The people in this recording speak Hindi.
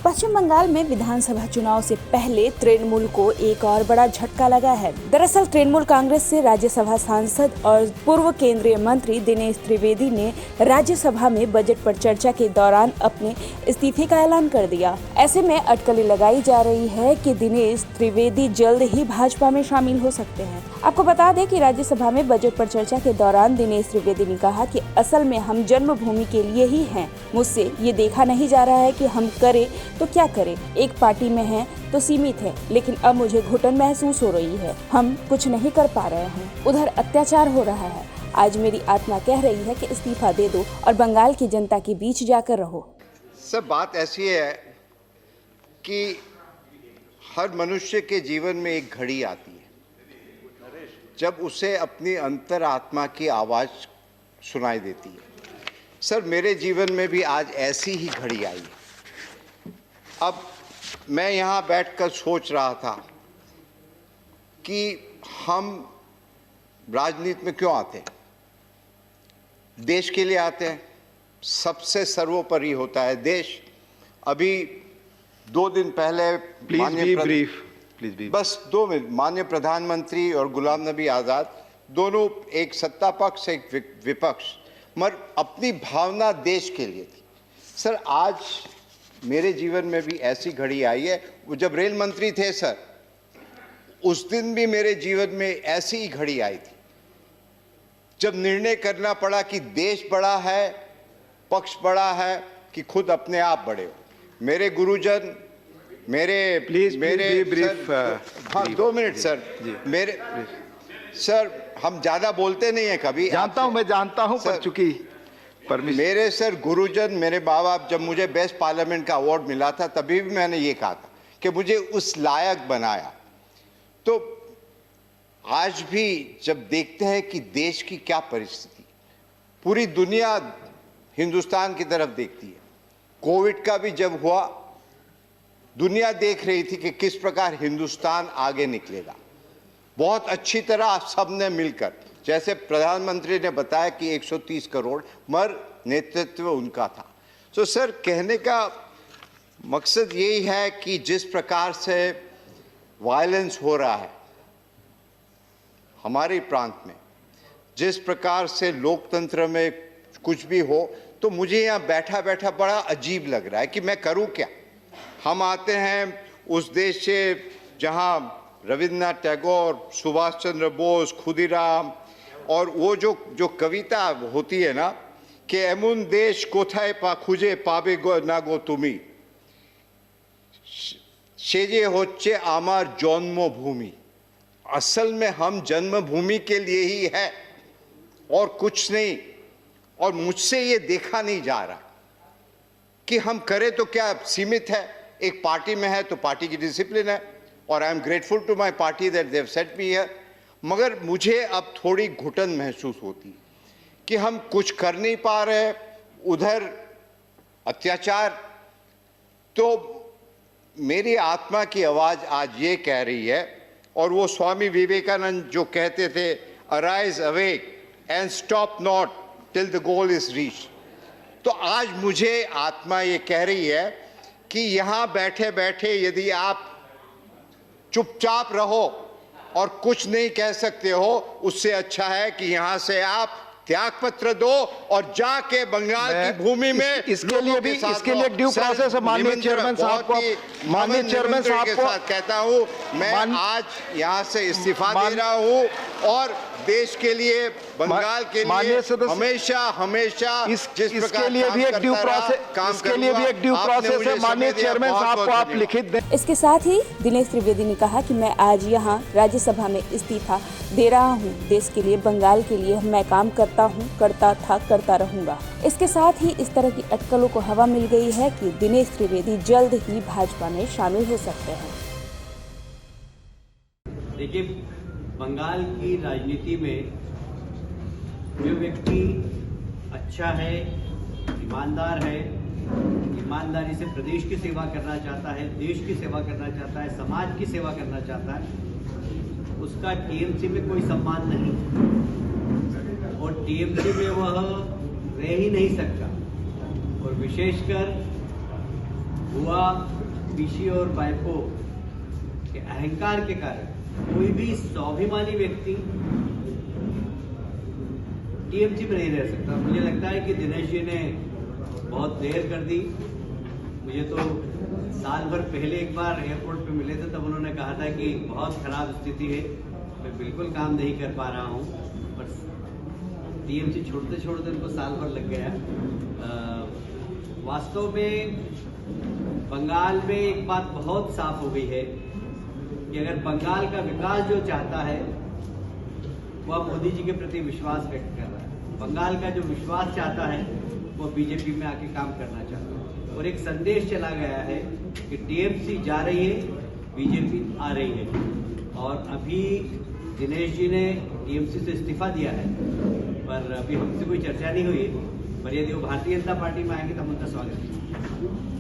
पश्चिम बंगाल में विधानसभा चुनाव से पहले तृणमूल को एक और बड़ा झटका लगा है। दरअसल तृणमूल कांग्रेस से राज्यसभा सांसद और पूर्व केंद्रीय मंत्री दिनेश त्रिवेदी ने राज्यसभा में बजट पर चर्चा के दौरान अपने इस्तीफे का ऐलान कर दिया। ऐसे में अटकलें लगाई जा रही है कि दिनेश त्रिवेदी जल्द ही भाजपा में शामिल हो सकते हैं। आपको बता दें कि राज्यसभा में बजट पर चर्चा के दौरान दिनेश त्रिवेदी ने कहा कि असल में हम जन्मभूमि के लिए ही हैं। मुझसे ये देखा नहीं जा रहा है कि हम करें तो क्या करें। एक पार्टी में हैं तो सीमित है, लेकिन अब मुझे घुटन महसूस हो रही है। हम कुछ नहीं कर पा रहे हैं। उधर अत्याचार हो रहा है। आज मेरी आत्मा कह रही है कि इस्तीफा दे दो और बंगाल की जनता के बीच जाकर रहो। सब बात ऐसी है कि हर मनुष्य के जीवन में एक घड़ी आती है जब उसे अपनी अंतरात्मा की आवाज सुनाई देती है। सर, मेरे जीवन में भी आज ऐसी ही घड़ी आई है। अब मैं यहाँ बैठकर सोच रहा था कि हम राजनीति में क्यों आते हैं। देश के लिए आते हैं। सबसे सर्वोपरि होता है देश। अभी 2 दिन पहले बस 2 मिनट, माननीय प्रधानमंत्री और गुलाम नबी आज़ाद दोनों, एक सत्ता पक्ष एक विपक्ष, मगर अपनी भावना देश के लिए थी। सर, आज मेरे जीवन में भी ऐसी घड़ी आई है। वो जब रेल मंत्री थे सर, उस दिन भी मेरे जीवन में ऐसी ही घड़ी आई थी जब निर्णय करना पड़ा कि देश बड़ा है, पक्ष बड़ा है कि खुद अपने आप बड़े हो। मेरे गुरुजन, मेरे हाँ 2 मिनट सर, मेरे सर, हम ज्यादा बोलते नहीं है कभी। जानता हूं, मैं जानता हूं, पर चूंकि मेरे सर गुरुजन, मेरे माँ बाप, जब मुझे बेस्ट पार्लियामेंट का अवार्ड मिला था तभी भी मैंने ये कहा था कि मुझे उस लायक बनाया। तो आज भी जब देखते हैं कि देश की क्या परिस्थिति, पूरी दुनिया हिंदुस्तान की तरफ देखती है। कोविड का भी जब हुआ, दुनिया देख रही थी कि किस प्रकार हिंदुस्तान आगे निकलेगा। बहुत अच्छी तरह सबने मिलकर, जैसे प्रधानमंत्री ने बताया कि 130 करोड़, मगर नेतृत्व उनका था। तो सर, कहने का मकसद यही है कि जिस प्रकार से वायलेंस हो रहा है हमारे प्रांत में, जिस प्रकार से लोकतंत्र में कुछ भी हो, तो मुझे यहाँ बैठा बैठा बड़ा अजीब लग रहा है कि मैं करूँ क्या। हम आते हैं उस देश से जहाँ रविन्द्रनाथ टैगोर, सुभाष चंद्र बोस, खुदीराम, और वो जो कविता होती है ना कि एमुन देश कोथाय पा खुजे पाबे गो ना गो तुमी, सेजे होच्चे आमार जन्मभूमि। असल में हम जन्मभूमि के लिए ही है और कुछ नहीं। और मुझसे ये देखा नहीं जा रहा कि हम करें तो क्या, सीमित है। एक पार्टी में है तो पार्टी की डिसिप्लिन है, और I am grateful to my party that they have set me here. मगर मुझे अब थोड़ी घुटन महसूस होती कि हम कुछ कर नहीं पा रहे। उधर अत्याचार। तो मेरी आत्मा की आवाज़ आज ये कह रही है, और वो स्वामी विवेकानंद जो कहते थे, arise awake and stop not till the goal is reach. तो आज मुझे आत्मा ये कह रही है कि यहाँ बैठे बैठे यदि आप चुपचाप रहो और कुछ नहीं कह सकते हो, उससे अच्छा है कि यहाँ से आप त्याग पत्र दो और जाके बंगाल की भूमि में इसके लिए ड्यू प्रोसेस है। माननीय चेयरमैन साहब को, माननीय चेयरमैन साहब को कहता हूँ, मैं आज यहाँ से इस्तीफा दे रहा हूँ और देश के लिए, बंगाल के लिए हमेशा इसके लिए भी एक ड्यू प्रोसेस है। माननीय चेयरमैन साहब को आप लिखित दें। इसके साथ ही दिनेश त्रिवेदी ने कहा कि मैं आज यहाँ राज्यसभा में इस्तीफा दे रहा हूँ। देश के लिए, बंगाल के लिए मैं काम करता हूँ, करता था, करता रहूंगा। इसके साथ ही इस तरह की अटकलों को हवा मिल गई है कि दिनेश त्रिवेदी जल्द ही भाजपा में शामिल हो सकते हैं। देखिए, बंगाल की राजनीति में जो व्यक्ति अच्छा है, ईमानदार है, ईमानदारी से प्रदेश की सेवा करना चाहता है, देश की सेवा करना चाहता है, समाज की सेवा करना चाहता है, उसका टीएमसी में कोई सम्मान नहीं, और टीएमसी में वह रह ही नहीं सकता। और विशेषकर हुआ पीसी और वाइफो के अहंकार के कारण कोई भी स्वाभिमानी व्यक्ति टीएमसी में नहीं रह सकता। मुझे लगता है कि दिनेश जी ने बहुत देर कर दी। मुझे तो साल भर पहले एक बार एयरपोर्ट पे मिले थे, तब उन्होंने कहा था कि बहुत खराब स्थिति है, मैं बिल्कुल काम नहीं कर पा रहा हूँ, पर टीएमसी छोड़ते छोड़ते उनको साल भर लग गया। वास्तव में बंगाल में एक बात बहुत साफ हो गई है कि अगर बंगाल का विकास जो चाहता है वह मोदी जी के प्रति विश्वास व्यक्त कर रहा है। बंगाल का जो विश्वास चाहता है वो बीजेपी में आके काम करना चाहता है। और एक संदेश चला गया है कि टीएमसी जा रही है, बीजेपी आ रही है। और अभी दिनेश जी ने टीएमसी से इस्तीफा दिया है, पर अभी हमसे कोई चर्चा नहीं हुई। पर यदि वो भारतीय जनता पार्टी में आएंगे तो हम उनका स्वागत करेंगे।